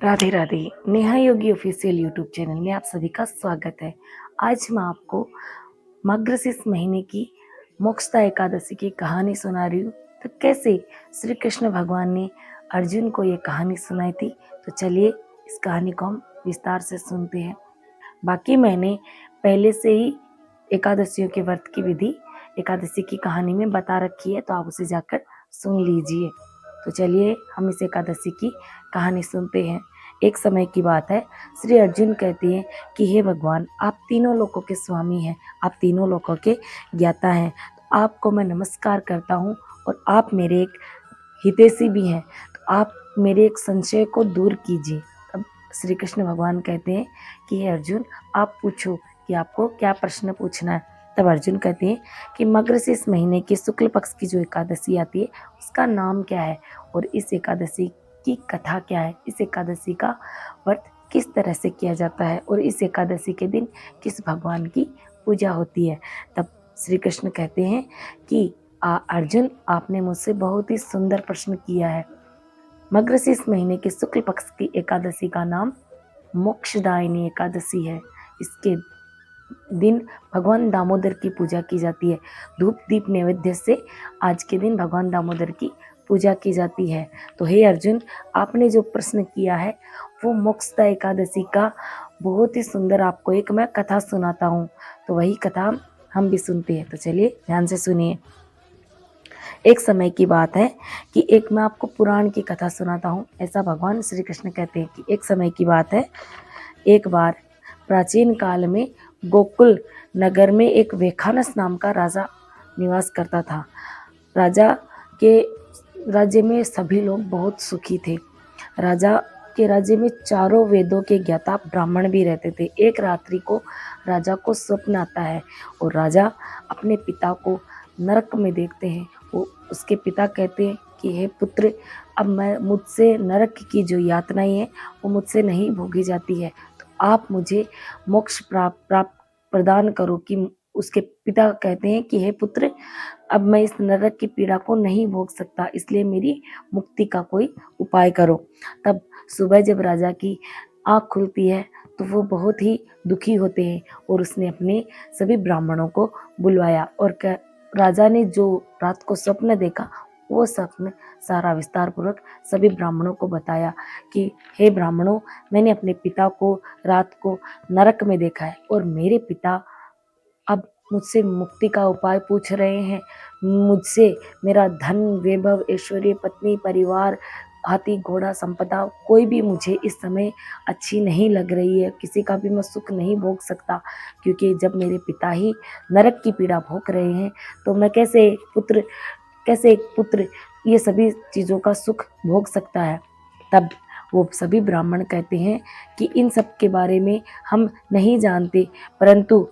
राधे राधे। नेहा योगी official YouTube channel में आप सभी का स्वागत है। आज मैं आपको मार्गशीर्ष महीने की मोक्षदा एकादशी की कहानी सुना रही हूँ। तो कैसे श्री कृष्ण भगवान ने अर्जुन को ये कहानी सुनाई थी, तो चलिए इस कहानी को हम विस्तार से सुनते हैं। बाकी मैंने पहले से ही एकादशियों के व्रत की विधि एकादशी की कहानी में बता रखी है, तो आप उसे जाकर सुन लीजिए। तो चलिए हम इस एकादशी की कहानी सुनते हैं। एक समय की बात है, श्री अर्जुन कहते हैं कि हे भगवान, आप तीनों लोकों के स्वामी हैं, आप तीनों लोकों के ज्ञाता हैं, तो आपको मैं नमस्कार करता हूँ और आप मेरे एक हितैषी भी हैं, तो आप मेरे एक संशय को दूर कीजिए। तब श्री कृष्ण भगवान कहते हैं कि हे अर्जुन, आप पूछो कि आपको क्या प्रश्न पूछना है। तब अर्जुन कहते हैं कि मार्गशीर्ष महीने के शुक्ल पक्ष की जो एकादशी आती है उसका नाम क्या है और इस एकादशी की कथा क्या है, इस एकादशी का व्रत किस तरह से किया जाता है और इस एकादशी के दिन किस भगवान की पूजा होती है। तब श्री कृष्ण कहते हैं कि अर्जुन, आपने मुझसे बहुत ही सुंदर प्रश्न किया है। मार्गशीर्ष महीने के शुक्ल पक्ष की एकादशी का नाम मोक्षदायिनी एकादशी है। इसके दिन भगवान दामोदर की पूजा की जाती है। धूप दीप नैवेद्य से आज के दिन भगवान दामोदर की पूजा की जाती है। तो हे अर्जुन, आपने जो प्रश्न किया है वो मोक्षदा एकादशी का बहुत ही सुंदर आपको एक मैं कथा सुनाता हूँ। तो वही कथा हम भी सुनते हैं। तो चलिए ध्यान से सुनिए। एक समय की बात है कि एक मैं आपको पुराण की कथा सुनाता हूँ, ऐसा भगवान श्री कृष्ण कहते हैं कि एक समय की बात है, एक बार प्राचीन काल में गोकुल नगर में एक वेखानस नाम का राजा निवास करता था। राजा के राज्य में सभी लोग बहुत सुखी थे। राजा के राज्य में चारों वेदों के ज्ञाता ब्राह्मण भी रहते थे। एक रात्रि को राजा को स्वप्न आता है और राजा अपने पिता को नरक में देखते हैं। वो उसके पिता कहते हैं कि हे पुत्र, अब मैं मुझसे नरक की जो यातनाएं हैं वो मुझसे नहीं भोगी जाती है, तो आप मुझे मोक्ष प्राप्त प्रदान करो। कि उसके पिता कहते हैं कि हे पुत्र, अब मैं इस नरक की पीड़ा को नहीं भोग सकता, इसलिए मेरी मुक्ति का कोई उपाय करो। तब सुबह जब राजा की आँख खुलती है तो वो बहुत ही दुखी होते हैं और उसने अपने सभी ब्राह्मणों को बुलवाया और राजा ने जो रात को स्वप्न देखा वो स्वप्न सारा विस्तार पूर्वक सभी ब्राह्मणों को बताया कि हे ब्राह्मणों, मैंने अपने पिता को रात को नरक में देखा है और मेरे पिता अब मुझसे मुक्ति का उपाय पूछ रहे हैं। मुझसे मेरा धन, वैभव, ऐश्वर्य, पत्नी, परिवार, हाथी घोड़ा, संपदा कोई भी मुझे इस समय अच्छी नहीं लग रही है। किसी का भी मैं सुख नहीं भोग सकता, क्योंकि जब मेरे पिता ही नरक की पीड़ा भोग रहे हैं तो मैं कैसे एक पुत्र ये सभी चीज़ों का सुख भोग सकता है। तब वो सभी ब्राह्मण कहते हैं कि इन सब के बारे में हम नहीं जानते, परंतु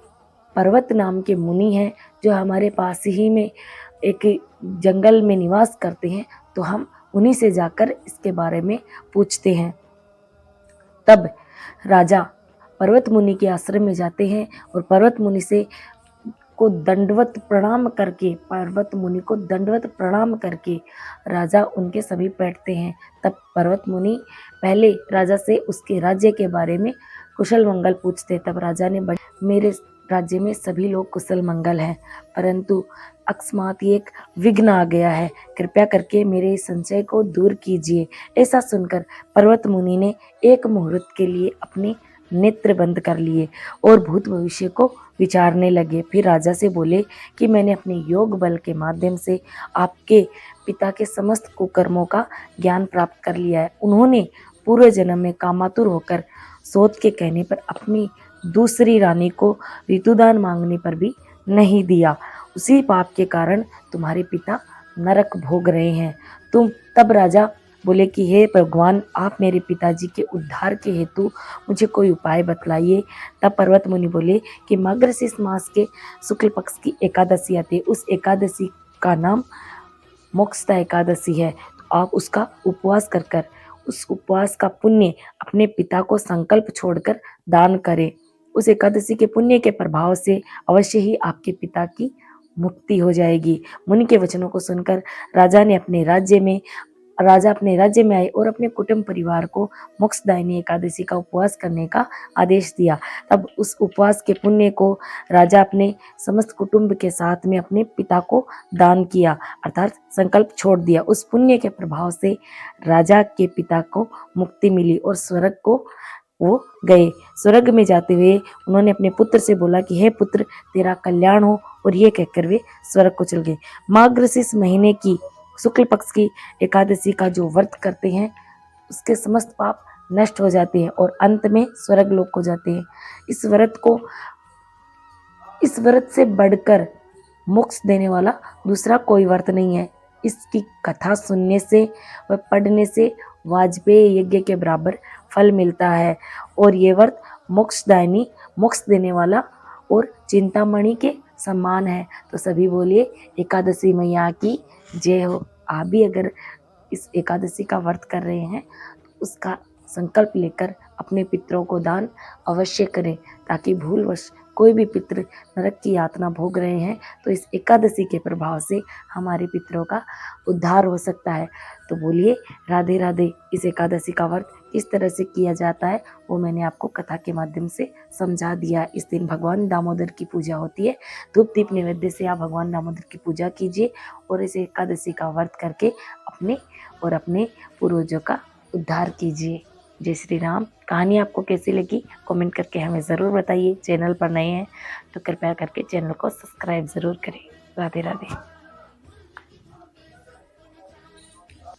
पर्वत नाम के मुनि हैं जो हमारे पास ही में एक जंगल में निवास करते हैं, तो हम उन्हीं से जाकर इसके बारे में पूछते हैं। तब राजा पर्वत मुनि के आश्रम में जाते हैं और पर्वत मुनि से पर्वत मुनि को दंडवत प्रणाम करके राजा उनके समीप बैठते हैं। तब पर्वत मुनि पहले राजा से उसके राज्य के बारे में कुशल मंगल पूछते। तब राजा ने मेरे राज्य में सभी लोग कुशल मंगल हैं, परंतु अकस्मात एक विघ्न आ गया है, कृपया करके मेरे इस संशय को दूर कीजिए। ऐसा सुनकर पर्वत मुनि ने एक मुहूर्त के लिए अपने नेत्र बंद कर लिए और भूत भविष्य को विचारने लगे। फिर राजा से बोले कि मैंने अपने योग बल के माध्यम से आपके पिता के समस्त कुकर्मों का ज्ञान प्राप्त कर लिया है। उन्होंने पूर्व जन्म में कामातुर होकर सोच के कहने पर अपनी दूसरी रानी को ऋतुदान मांगने पर भी नहीं दिया। उसी पाप के कारण तुम्हारे पिता नरक भोग रहे हैं। तब राजा बोले कि हे भगवान, आप मेरे पिताजी के उद्धार के हेतु मुझे कोई उपाय बतलाइए। तब पर्वत मुनि बोले कि मार्गशीर्ष मास के शुक्ल पक्ष की एकादशी आती है, उस एकादशी का नाम मोक्षदा एकादशी है। तो आप उसका उपवास कर उस उपवास का पुण्य अपने पिता को संकल्प छोड़कर दान करें। उस एकादशी के पुण्य के प्रभाव से अवश्य ही आपके पिता की मुक्ति हो जाएगी। मुनि के वचनों को सुनकर राजा ने अपने राज्य में राजा अपने राज्य में आए और अपने कुटुंब परिवार को मोक्षदायिनी एकादशी का उपवास करने का आदेश दिया। तब उस उपवास के पुण्य को राजा अपने समस्त कुटुंब के साथ में अपने पिता को दान किया, अर्थात संकल्प छोड़ दिया। उस पुण्य के प्रभाव से राजा के पिता को मुक्ति मिली और स्वर्ग को वो गए। स्वर्ग में जाते हुए उन्होंने अपने पुत्र से बोला कि हे पुत्र, तेरा कल्याण हो, और ये कहकर वे स्वर्ग को चल गए। मार्गशीर्ष महीने की शुक्ल पक्ष की एकादशी का जो व्रत करते हैं उसके समस्त पाप नष्ट हो जाते हैं और अंत में स्वर्ग लोक को जाते हैं। इस व्रत से बढ़कर मोक्ष देने वाला दूसरा कोई व्रत नहीं है। इसकी कथा सुनने से व पढ़ने से वाजपेयी यज्ञ के बराबर फल मिलता है और ये व्रत मोक्षदायिनी, मोक्ष देने वाला और चिंतामणि के समान है। तो सभी बोलिए एकादशी मैया की जय हो। आप भी अगर इस एकादशी का व्रत कर रहे हैं तो उसका संकल्प लेकर अपने पितरों को दान अवश्य करें, ताकि भूलवश कोई भी पितृ नरक की यातना भोग रहे हैं तो इस एकादशी के प्रभाव से हमारे पितरों का उद्धार हो सकता है। तो बोलिए राधे राधे। इस एकादशी का व्रत किस तरह से किया जाता है वो मैंने आपको कथा के माध्यम से समझा दिया। इस दिन भगवान दामोदर की पूजा होती है। धूप दीप नैवेद्य से आप भगवान दामोदर की पूजा कीजिए और इस एकादशी का व्रत करके अपने और अपने पूर्वजों का उद्धार कीजिए। जय श्री राम। कहानी आपको कैसी लगी कमेंट करके हमें ज़रूर बताइए। चैनल पर नए हैं तो कृपया करके चैनल को सब्सक्राइब ज़रूर करें। राधे राधे।